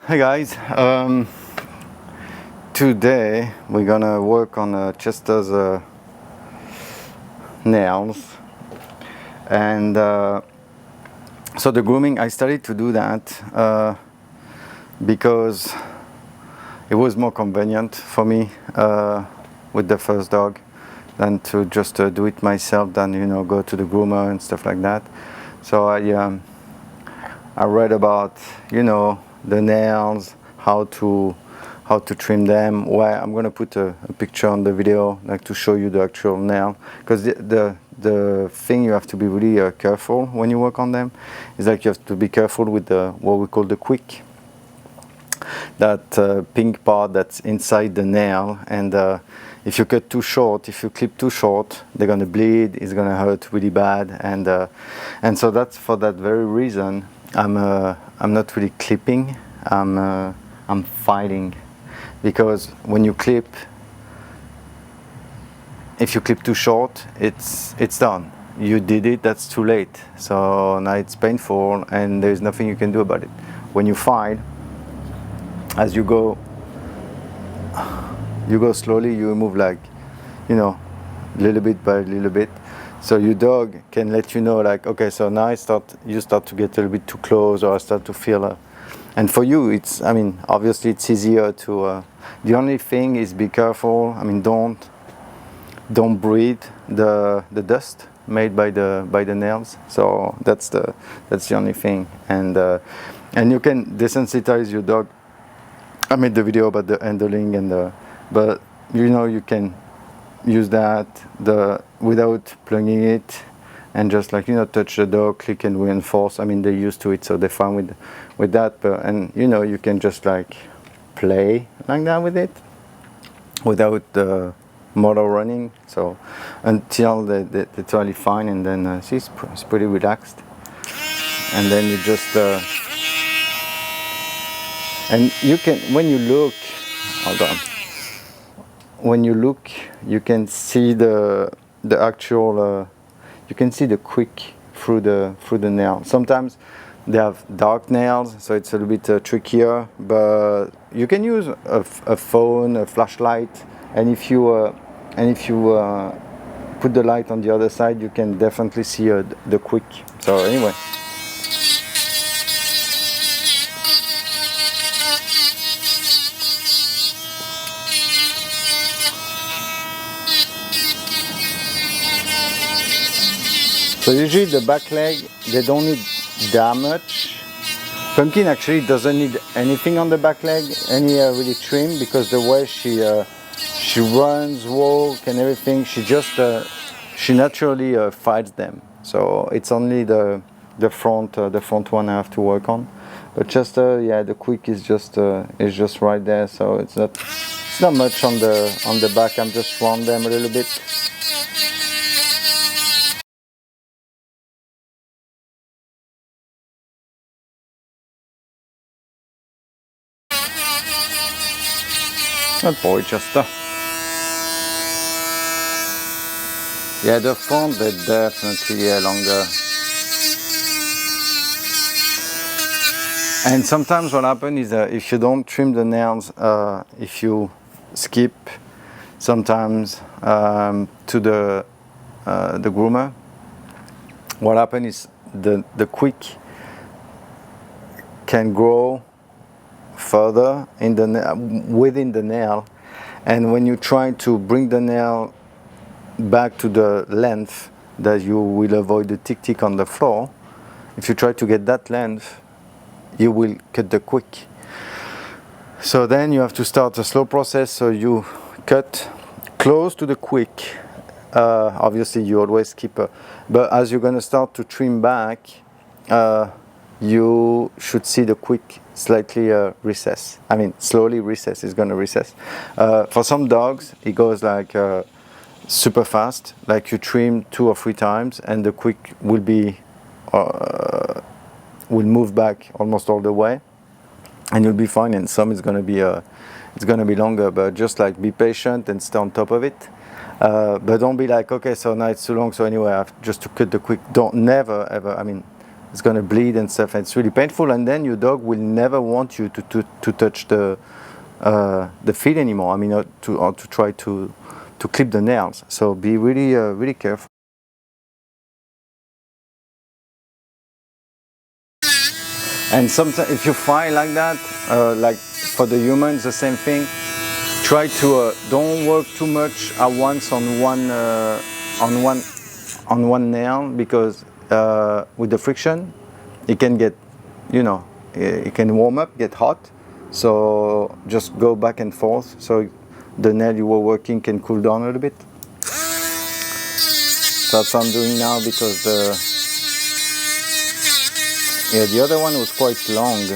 Hey guys, today we're gonna work on Chester's nails, and so the grooming, I started to do that because it was more convenient for me with the first dog than to just do it myself, than go to the groomer and stuff like that. So I read about the nails, how to trim them. Where I'm gonna put a picture on the video, like to show you the actual nail, because the thing you have to be really careful when you work on them is like you have to be careful with the what we call the quick, that pink part that's inside the nail, and if you cut too short, if you clip too short, they're gonna bleed, it's gonna hurt really bad, and so that's for that very reason I'm not really clipping, I'm fighting, because when you clip, if you clip too short, it's done. You did it, that's too late. So now it's painful and there's nothing you can do about it. When you fight, as you go slowly, you move like, little bit by little bit. So your dog can let you know, like, okay, so now you start to get a little bit too close, or I start to feel, and for you, obviously it's easier to, the only thing is be careful, don't breathe the dust made by the nails. So that's the only thing, and you can desensitize your dog. I made the video about the handling but you can use that without plugging it, and just like touch the dog, click and reinforce. They're used to it, so they're fine with that. But you can just like play like that with it without the motor running. So until they're totally fine, and then she's pretty relaxed, and then you just and you can, when you look, hold on. When you look, you can see the actual, you can see the quick through the nail. Sometimes they have dark nails, so it's a little bit trickier. But you can use a phone, a flashlight, and if you put the light on the other side, you can definitely see the quick. So anyway. So usually the back leg, they don't need that much. Pumpkin actually doesn't need anything on the back leg, any really trim, because the way she runs, walks, and everything, she naturally fights them. So it's only the front one I have to work on. But just the quick is just right there. So it's not much on the back. I'm just round them a little bit. Good boy, Chester. Yeah, the front, they're definitely longer. And sometimes what happens is if you don't trim the nails, if you skip sometimes to the groomer, what happens is the quick can grow further within the nail, and when you try to bring the nail back to the length that you will avoid the tic-tic on the floor, if you try to get that length, you will cut the quick. So then you have to start a slow process, so you cut close to the quick. Obviously you always keep but as you're going to start to trim back, you should see the quick slightly recess. Slowly recess, is going to recess. For some dogs, it goes like super fast, like you trim 2 or 3 times and the quick will move back almost all the way, and you'll be fine. And some it's going to be longer, but just like be patient and stay on top of it. But don't be like, okay, so now it's too long, so anyway I have just to cut the quick. Don't, never ever, it's gonna bleed and stuff, and it's really painful, and then your dog will never want you to touch the feet anymore. I mean, or to try to clip the nails. So be really really careful. And sometimes if you find like that, like for the humans, the same thing. Try to don't work too much at once on one nail, because with the friction, it can get, you know, it can warm up, get hot. So just go back and forth, so the nail you were working can cool down a little bit. So that's what I'm doing now, because the other one was quite long.